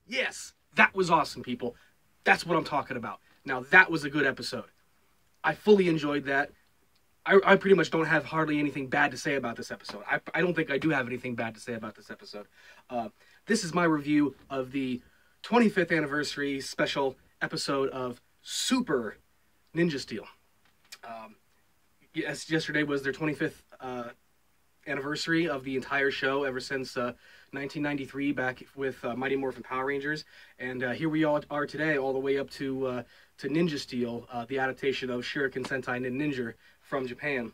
Yes, that was awesome, people. That's what I'm talking about. Now, that was a good episode. I fully enjoyed that. I pretty much don't have hardly anything bad to say about this episode. I don't think I do have anything bad to say about this episode. This is my review of the 25th anniversary special episode of Super Ninja Steel. Yes, yesterday was their 25th anniversary of the entire show ever since 1993 back with Mighty Morphin Power Rangers. And here we all are today, all the way up to Ninja Steel, the adaptation of Shuriken Sentai Ninja from Japan.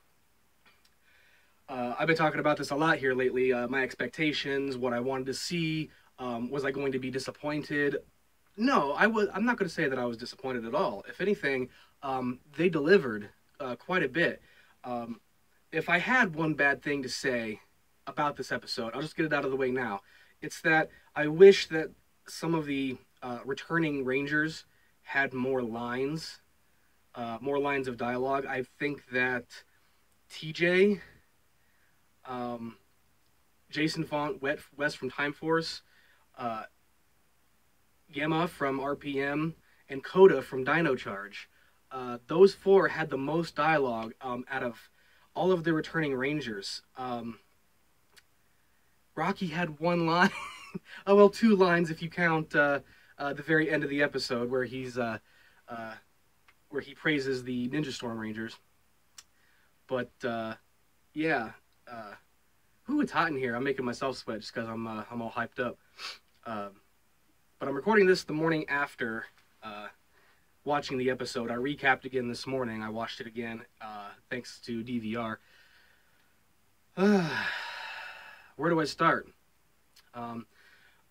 I've been talking about this a lot here lately. My expectations, what I wanted to see. Was I going to be disappointed? No, I'm not going to say that I was disappointed at all. If anything, they delivered quite a bit. If I had one bad thing to say about this episode, I'll just get it out of the way now. It's that I wish that some of the returning Rangers had more lines of dialogue. I think that TJ, Jason Font, West from Time Force, Gemma from RPM, and Coda from Dino Charge. Those four had the most dialogue out of all of the returning Rangers. Rocky had one line. Oh, well, two lines if you count the very end of the episode where he's where he praises the Ninja Storm Rangers. But yeah, it's hot in here. I'm making myself sweat just because I'm all hyped up. But I'm recording this the morning after watching the episode. I recapped again this morning. I watched it again thanks to DVR. Where do I start?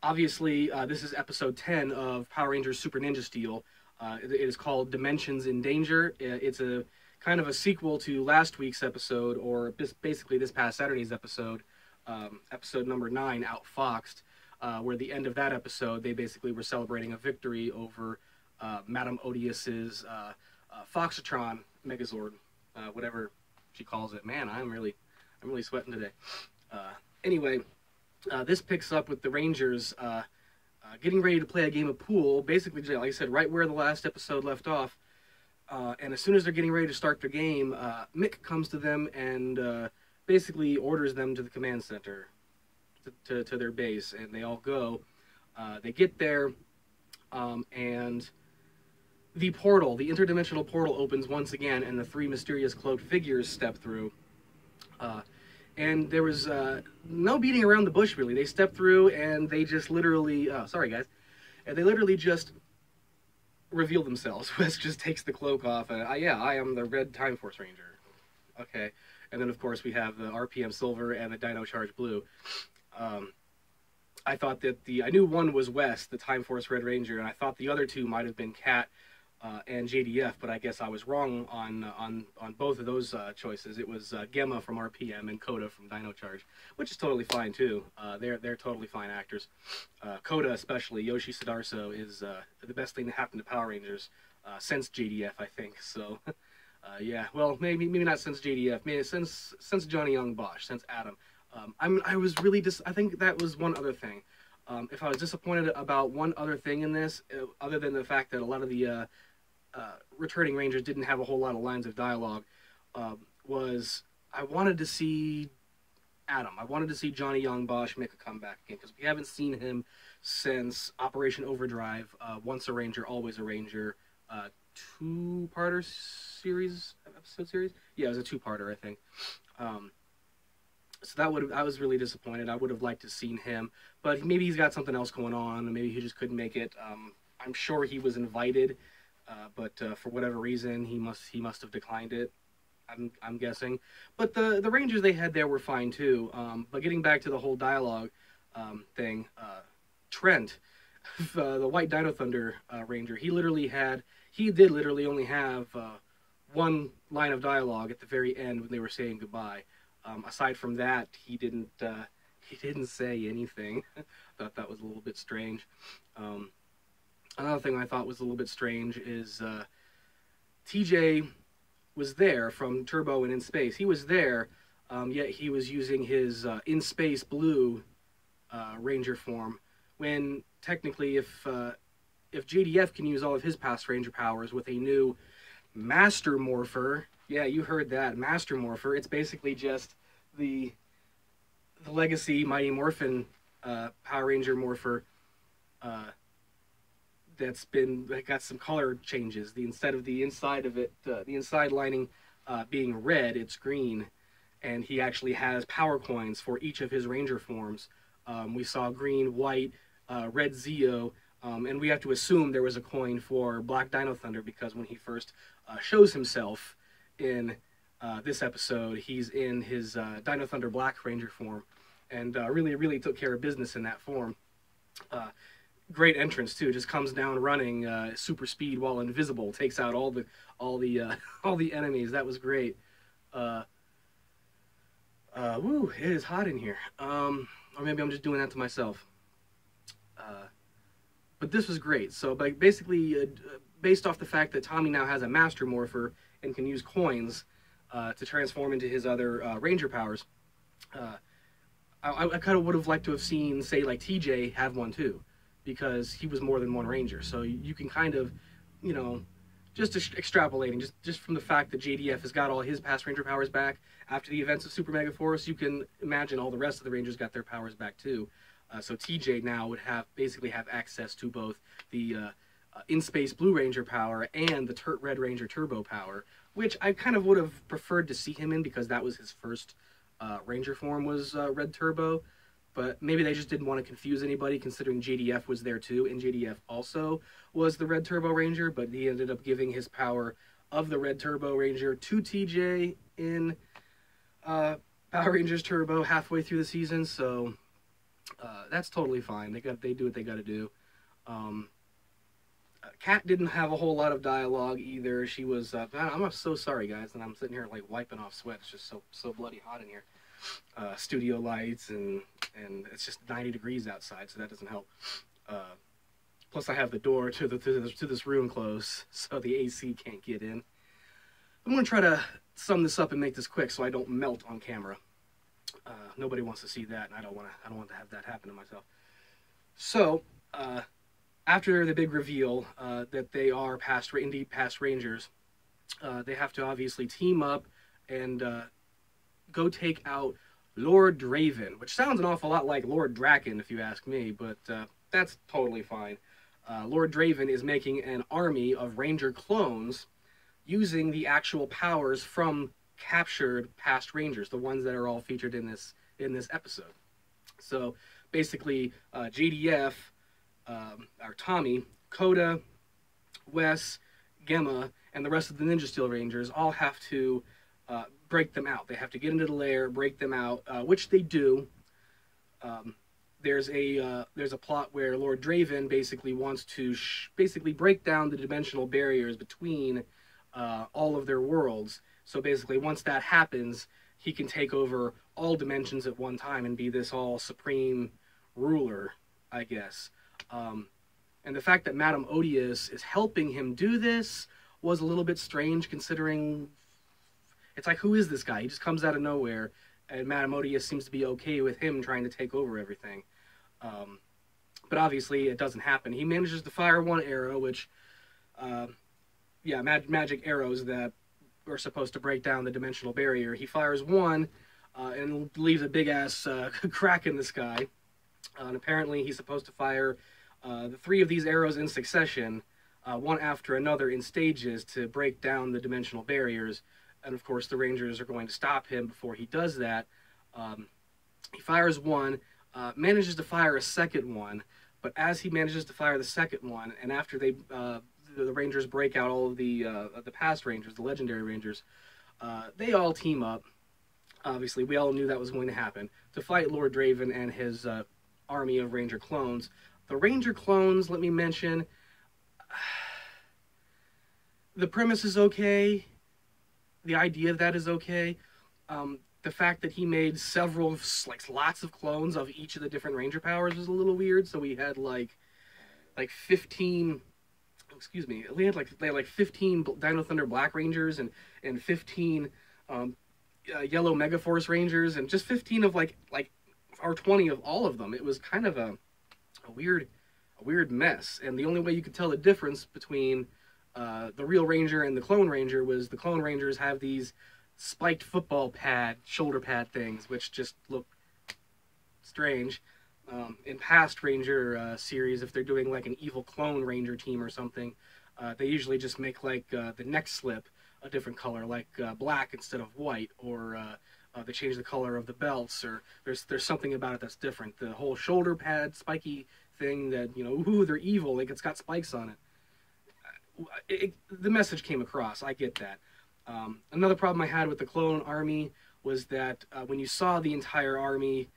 Obviously, this is episode 10 of Power Rangers Super Ninja Steel. It is called Dimensions in Danger. It's a kind of a sequel to last week's episode, or basically this past Saturday's episode, episode number 9, Outfoxed, where the end of that episode, they basically were celebrating a victory over Madame Odious's Foxatron Megazord, whatever she calls it. Man, I'm really sweating today. Anyway, this picks up with the Rangers getting ready to play a game of pool, basically, like I said, right where the last episode left off. And as soon as they're getting ready to start their game, Mick comes to them and basically orders them to the command center, to their base, and they all go. They get there, and the portal, the interdimensional portal, opens once again, and the three mysterious cloaked figures step through. And there was no beating around the bush, really. They stepped through, and they just literally... sorry, guys. And they literally just reveal themselves. Wes just takes the cloak off, and, yeah, I am the Red Time Force Ranger. Okay. And then, of course, we have the RPM Silver and the Dino Charge Blue. I thought that I knew one was Wes, the Time Force Red Ranger, and I thought the other two might have been Kat and JDF, but I guess I was wrong on both of those choices. It was Gemma from RPM and Coda from Dino Charge, which is totally fine too. They're totally fine actors. Coda, especially Yoshi Sudarso, is the best thing to happen to Power Rangers since JDF, I think. So yeah, well, maybe not since JDF, maybe since Johnny Yong Bosch, since Adam. I was really I think that was one other thing. If I was disappointed about one other thing in this, other than the fact that a lot of the returning Rangers didn't have a whole lot of lines of dialogue, was I wanted to see Adam. I wanted to see Johnny Yong Bosch make a comeback again, because we haven't seen him since Operation Overdrive, Once a Ranger, Always a Ranger, two-parter episode series? Yeah, it was a two-parter, I think. So I was really disappointed. I would have liked to have seen him, but maybe he's got something else going on, and maybe he just couldn't make it. I'm sure he was invited, but for whatever reason, he must have declined it. I'm guessing. But the Rangers they had there were fine too. But getting back to the whole dialogue thing, Trent, the White Dino Thunder Ranger, he did literally only have one line of dialogue at the very end when they were saying goodbye. Aside from that, he didn't say anything. Thought that was a little bit strange. Another thing I thought was a little bit strange is TJ was there from Turbo and In Space. He was there, yet he was using his In Space Blue Ranger form when technically if JDF can use all of his past Ranger powers with a new Master Morpher, yeah, you heard that, Master Morpher, it's basically just the legacy Mighty Morphin Power Ranger Morpher that got some color changes. Instead of the inside of it, the inside lining being red, it's green, and he actually has power coins for each of his Ranger forms. We saw green, white, red Zeo, and we have to assume there was a coin for Black Dino Thunder because when he first shows himself in this episode, he's in his Dino Thunder Black Ranger form, and really took care of business in that form. Great entrance too. Just comes down running, super speed while invisible, takes out all the enemies. That was great. Woo! It is hot in here. Or maybe I'm just doing that to myself. But this was great. So, basically, based off the fact that Tommy now has a Master Morpher and can use coins to transform into his other Ranger powers, I kind of would have liked to have seen, say, like TJ have one too, because he was more than one Ranger. So you can kind of, just extrapolating, just from the fact that JDF has got all his past Ranger powers back after the events of Super Mega Force, you can imagine all the rest of the Rangers got their powers back too. So TJ now would basically have access to both the In-Space Blue Ranger power and the Red Ranger Turbo power, which I kind of would have preferred to see him in because that was his first Ranger form was Red Turbo. But maybe they just didn't want to confuse anybody, considering JDF was there too, and JDF also was the Red Turbo Ranger, but he ended up giving his power of the Red Turbo Ranger to TJ in Power Rangers Turbo halfway through the season, so that's totally fine. They do what they got to do. Kat didn't have a whole lot of dialogue either. She was, I'm so sorry, guys, and I'm sitting here like wiping off sweat. It's just so bloody hot in here. Studio lights and it's just 90 degrees outside, so that doesn't help. Plus, I have the door to this room closed, so the AC can't get in. I'm gonna try to sum this up and make this quick, so I don't melt on camera. Nobody wants to see that, and I don't want to have that happen to myself. So, after the big reveal that they are indeed past Rangers, they have to obviously team up and go take out Lord Draven, which sounds an awful lot like Lord Draken, if you ask me, but that's totally fine. Lord Draven is making an army of Ranger clones using the actual powers from captured past Rangers, the ones that are all featured in this episode. So basically, JDF, or Tommy, Koda, Wes, Gemma, and the rest of the Ninja Steel Rangers all have to break them out. They have to get into the lair, break them out, which they do. There's a plot where Lord Draven basically wants to break down the dimensional barriers between all of their worlds. So basically, once that happens, he can take over all dimensions at one time and be this all supreme ruler, I guess. And the fact that Madame Odious is helping him do this was a little bit strange, considering it's like, who is this guy? He just comes out of nowhere, and Madame Odious seems to be okay with him trying to take over everything. But obviously, it doesn't happen. He manages to fire one arrow, which, magic arrows that are supposed to break down the dimensional barrier. He fires one, and leaves a big-ass crack in the sky. And apparently, he's supposed to fire the 3 of these arrows in succession, one after another in stages to break down the dimensional barriers. And of course, the Rangers are going to stop him before he does that. He fires one, manages to fire a second one, but as he manages to fire the second one, and after the Rangers break out all of the past Rangers, the legendary Rangers, they all team up. Obviously, we all knew that was going to happen, to fight Lord Draven and his army of Ranger clones. The Ranger clones, let me mention, the premise is okay. The idea of that is okay. The fact that he made lots of clones of each of the different Ranger powers was a little weird. So we had like 15. Excuse me. They had like 15 Dino Thunder Black Rangers and 15 Yellow Megaforce Rangers and just 15 of like or 20 of all of them. It was kind of a a weird mess. And the only way you could tell the difference between the real Ranger and the Clone Ranger was the Clone Rangers have these spiked football pad, shoulder pad things, which just look strange. In past Ranger series, if they're doing like an evil Clone Ranger team or something, they usually just make like the neck slip a different color, like black instead of white, or they change the color of the belts, or there's something about it that's different. The whole shoulder pad spiky thing that, you know, ooh, they're evil, like it's got spikes on it. The message came across. I get that. Another problem I had with the Clone Army was that when you saw the entire army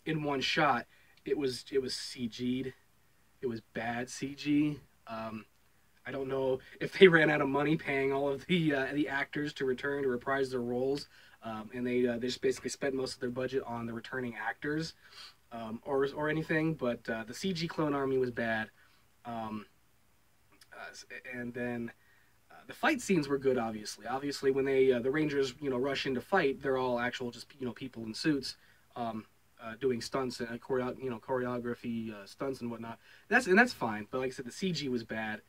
in one shot, it was CG'd. It was bad CG. I don't know if they ran out of money paying all of the actors to return to reprise their roles, and they just basically spent most of their budget on the returning actors, or anything. But the CG Clone Army was bad. And then the fight scenes were good. Obviously, when they the Rangers, you know, rush into fight, they're all actual just, you know, people in suits doing stunts and choreography stunts and whatnot. That's fine. But like I said, the CG was bad.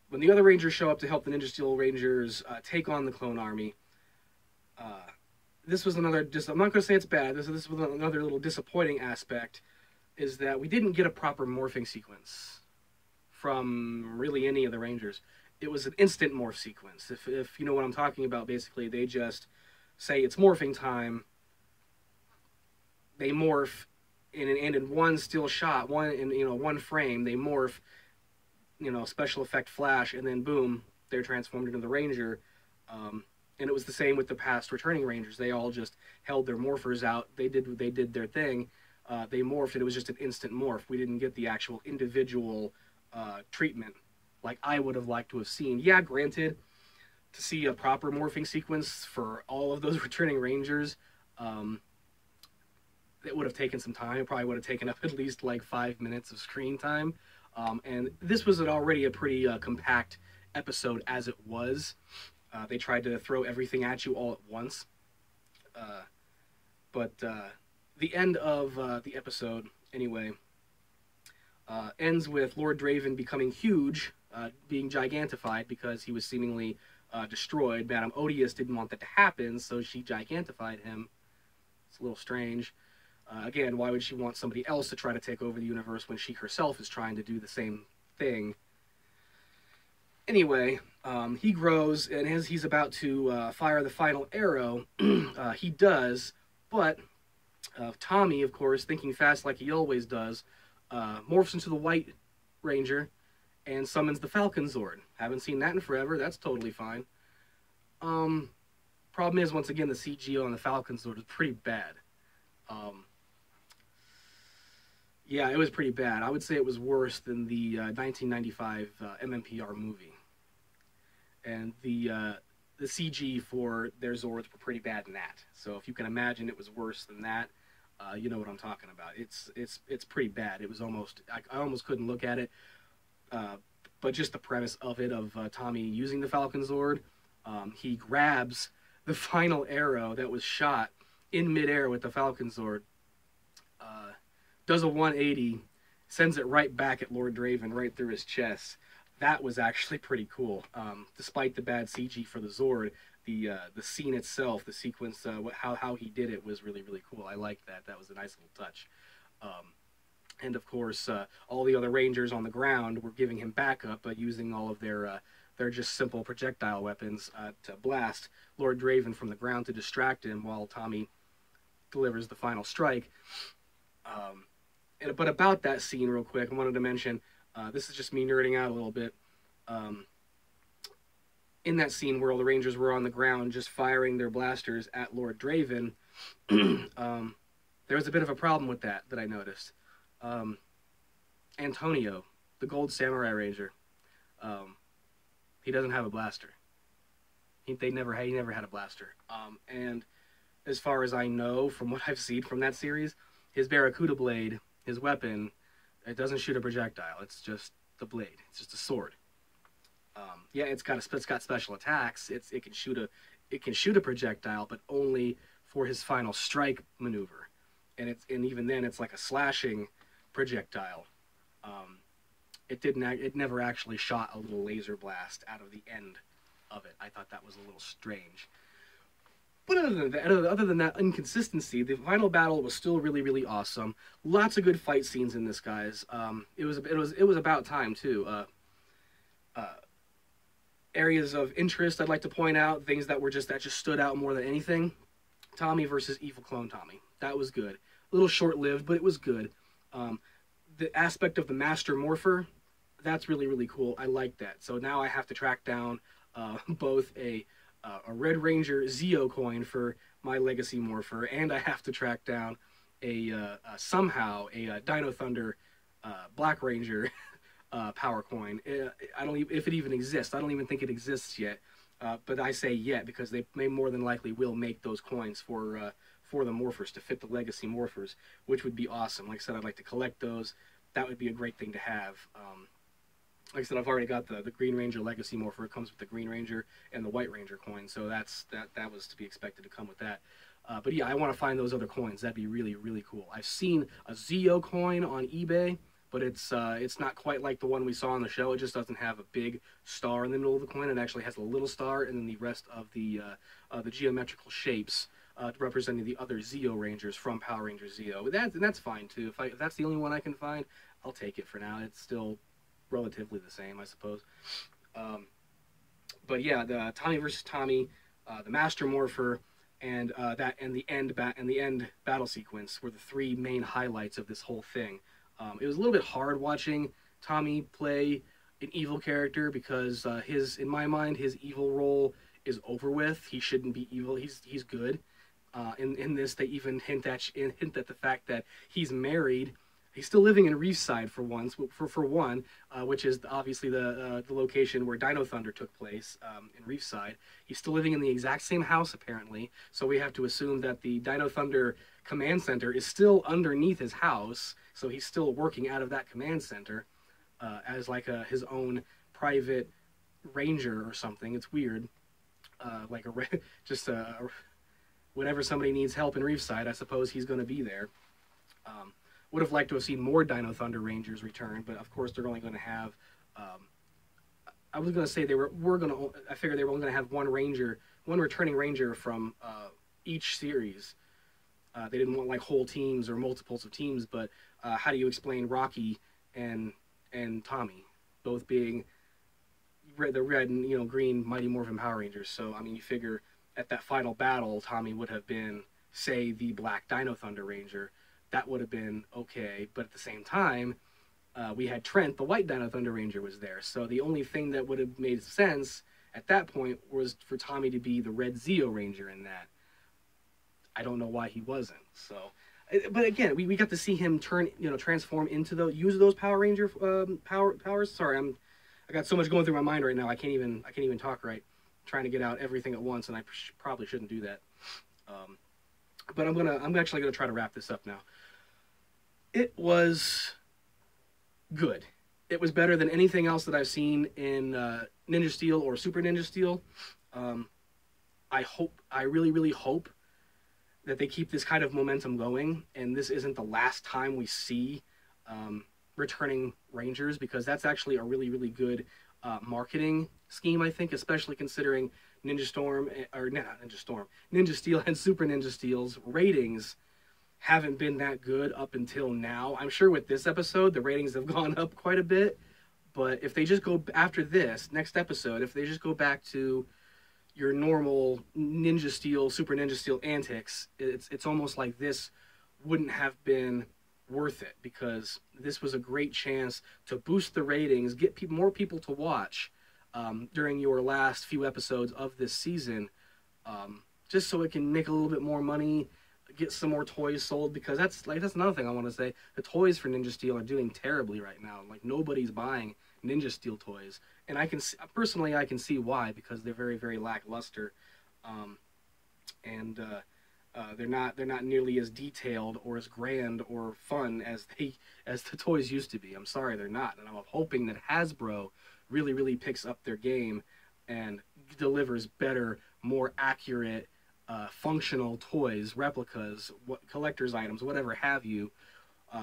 When the other Rangers show up to help the Ninja Steel Rangers take on the Clone Army, this was another. I'm not going to say it's bad. This was another little disappointing aspect, is that we didn't get a proper morphing sequence from really any of the Rangers. It was an instant morph sequence. If you know what I'm talking about, basically they just say it's morphing time. They morph, and in one still shot, one frame, they morph, you know, special effect flash, and then boom, they're transformed into the Ranger. And it was the same with the past returning Rangers. They all just held their morphers out. They did their thing. They morphed, and it was just an instant morph. We didn't get the actual individual treatment like I would have liked to have seen. Yeah, granted, to see a proper morphing sequence for all of those returning Rangers, it would have taken some time. It probably would have taken up at least like 5 minutes of screen time. And this was already a pretty compact episode as it was. They tried to throw everything at you all at once. But the end of the episode, anyway, ends with Lord Draven becoming huge, being gigantified because he was seemingly destroyed. Madame Odious didn't want that to happen, so she gigantified him. It's a little strange. Again, why would she want somebody else to try to take over the universe when she herself is trying to do the same thing? Anyway, he grows, and as he's about to fire the final arrow, he does, but Tommy, of course, thinking fast like he always does, morphs into the White Ranger and summons the Falcon Zord. Haven't seen that in forever. That's totally fine. Problem is, once again, the CG on the Falcon Zord is pretty bad. Yeah, it was pretty bad. I would say it was worse than the 1995 MMPR movie. And the CG for their Zords were pretty bad in that. So if you can imagine it was worse than that, you know what I'm talking about. It's pretty bad. It was almost, I almost couldn't look at it. But just the premise of it, of Tommy using the Falcon Zord, he grabs the final arrow that was shot in midair with the Falcon Zord, does a 180, sends it right back at Lord Draven, right through his chest. That was actually pretty cool. Despite the bad CG for the Zord, the scene itself, the sequence, how he did it was really, really cool. I liked that. That was a nice little touch. And of course, all the other Rangers on the ground were giving him backup, but using all of their just simple projectile weapons to blast Lord Draven from the ground to distract him while Tommy delivers the final strike. But about that scene real quick, I wanted to mention, this is just me nerding out a little bit. In that scene where all the Rangers were on the ground just firing their blasters at Lord Draven, there was a bit of a problem with that I noticed. Antonio, the Gold Samurai Ranger, he doesn't have a blaster. He never had a blaster. And as far as I know, from what I've seen from that series, his Barracuda blade, his weapon, it doesn't shoot a projectile. It's just the blade. It's just a sword. Yeah, it's got special attacks. It can shoot a projectile, but only for his final strike maneuver. and even then it's like a slashing projectile. Um, it never actually shot a little laser blast out of the end of it. I thought that was a little strange. But other than that inconsistency, the final battle was still really, really awesome. Lots of good fight scenes in this, guys. It was about time too. Uh, Areas of interest I'd like to point out, things that just stood out more than anything. Tommy versus Evil Clone Tommy. That was good. A little short-lived, but it was good. The aspect of the Master Morpher, that's really, really cool. I like that. So now I have to track down both a Red Ranger Zeo coin for my Legacy Morpher, and I have to track down somehow a Dino Thunder Black Ranger power coin. I don't even, if it even exists. I don't even think it exists yet. But I say yet because they may more than likely will make those coins for the Morphers to fit the Legacy Morphers, which would be awesome. Like I said, I'd like to collect those. That would be a great thing to have. Like I said, I've already got the Green Ranger Legacy Morpher. It comes with the Green Ranger and the White Ranger coin, so that was to be expected to come with that. But yeah, I want to find those other coins. That'd be really, really cool. I've seen a Zeo coin on eBay, but it's not quite like the one we saw on the show. It just doesn't have a big star in the middle of the coin. It actually has a little star, and then the rest of the geometrical shapes representing the other Zeo Rangers from Power Ranger Zeo. That's fine too. If that's the only one I can find, I'll take it for now. It's still relatively the same, I suppose. But yeah, the Tommy versus Tommy, the Master Morpher, and the end battle sequence were the three main highlights of this whole thing. It was a little bit hard watching Tommy play an evil character because in my mind, his evil role is over with. He shouldn't be evil. He's good. In this, they even hint at the fact that he's married. He's still living in Reefside for one, which is obviously the location where Dino Thunder took place in Reefside. He's still living in the exact same house, apparently, so we have to assume that the Dino Thunder command center is still underneath his house, so he's still working out of that command center as like his own private ranger or something. It's weird. Like whenever somebody needs help in Reefside, I suppose he's going to be there. Would have liked to have seen more Dino Thunder Rangers return, but of course they're only going to have. I was going to say I figured they were only going to have one returning ranger from each series. They didn't want like whole teams or multiples of teams, but how do you explain Rocky and Tommy, both being the red and green Mighty Morphin Power Rangers? So I mean, you figure at that final battle, Tommy would have been, say, the Black Dino Thunder Ranger. That would have been okay, but at the same time, we had Trent, the White Dino Thunder Ranger, was there. So the only thing that would have made sense at that point was for Tommy to be the Red Zeo Ranger in that. I don't know why he wasn't. So, but again, we got to see him transform into use those Power Ranger powers. Sorry, I got so much going through my mind right now. I can't even talk right. I'm trying to get out everything at once, and I probably shouldn't do that. But I'm actually gonna try to wrap this up now. It was good. It was better than anything else that I've seen in Ninja Steel or Super Ninja Steel. I really, really hope that they keep this kind of momentum going, and this isn't the last time we see returning Rangers, because that's actually a really, really good marketing scheme, I think, especially considering Ninja Steel and Super Ninja Steel's ratings haven't been that good up until now. I'm sure with this episode, the ratings have gone up quite a bit, but if they just go after this next episode, if they just go back to your normal Ninja Steel, Super Ninja Steel antics, it's almost like this wouldn't have been worth it, because this was a great chance to boost the ratings, get more people to watch during your last few episodes of this season, just so it can make a little bit more money, get some more toys sold, because that's another thing I want to say. The toys for Ninja Steel are doing terribly right now. Like, nobody's buying Ninja Steel toys, and I can see why, because they're very, very lackluster, and they're not nearly as detailed or as grand or fun as the toys used to be. I'm sorry, they're not, and I'm hoping that Hasbro really, really picks up their game and delivers better, more accurate functional toys, replicas, collector's items, whatever have you,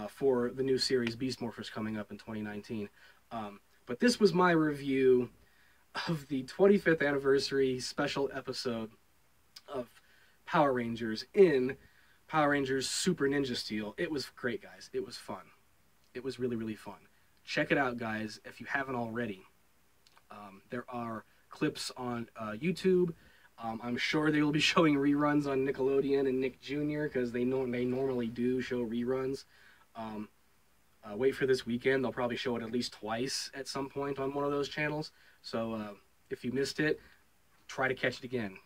for the new series Beast Morphers coming up in 2019. But this was my review of the 25th anniversary special episode of Power Rangers in Power Rangers Super Ninja Steel. It was great, guys. It was fun. It was really, really fun. Check it out, guys, if you haven't already. There are clips on YouTube. I'm sure they will be showing reruns on Nickelodeon and Nick Jr. because they normally do show reruns. Wait for this weekend. They'll probably show it at least twice at some point on one of those channels. So if you missed it, try to catch it again.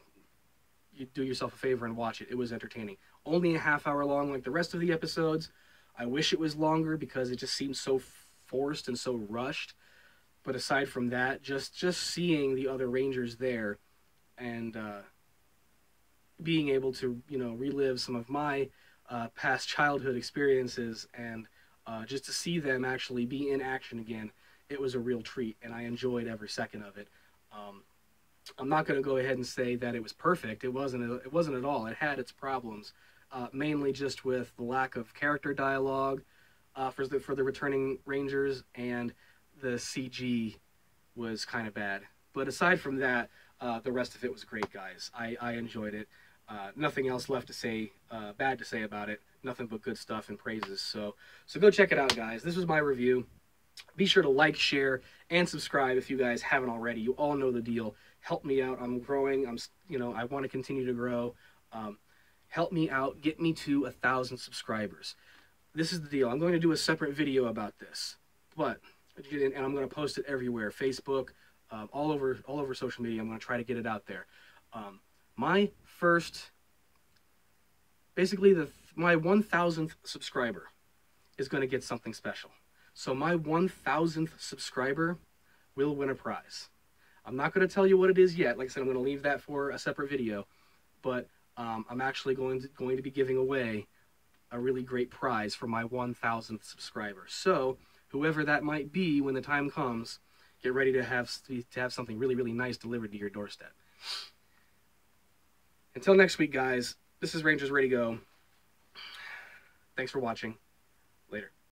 You do yourself a favor and watch it. It was entertaining. Only a half hour long like the rest of the episodes. I wish it was longer because it just seems so forced and so rushed. But aside from that, just seeing the other Rangers there and being able to, you know, relive some of my past childhood experiences and just to see them actually be in action again, it was a real treat, and I enjoyed every second of it. I'm not going to go ahead and say that it was perfect. It wasn't at all. It had its problems, mainly just with the lack of character dialogue for the returning Rangers, and the CG was kind of bad. But aside from that, the rest of it was great, guys. I enjoyed it. Nothing else left to say, bad to say about it. Nothing but good stuff and praises. So go check it out, guys. This was my review. Be sure to like, share, and subscribe if you guys haven't already. You all know the deal. Help me out. I'm growing. I want to continue to grow. Help me out. Get me to 1,000 subscribers. This is the deal. I'm going to do a separate video about this, and I'm going to post it everywhere. Facebook, all over social media. I'm going to try to get it out there. My 1,000th subscriber is going to get something special. So my 1,000th subscriber will win a prize. I'm not going to tell you what it is yet. Like I said, I'm going to leave that for a separate video. But I'm actually going to be giving away a really great prize for my 1,000th subscriber. So whoever that might be when the time comes, get ready to have something really, really nice delivered to your doorstep. Until next week, guys, this is Rangers Ready Go. Thanks for watching.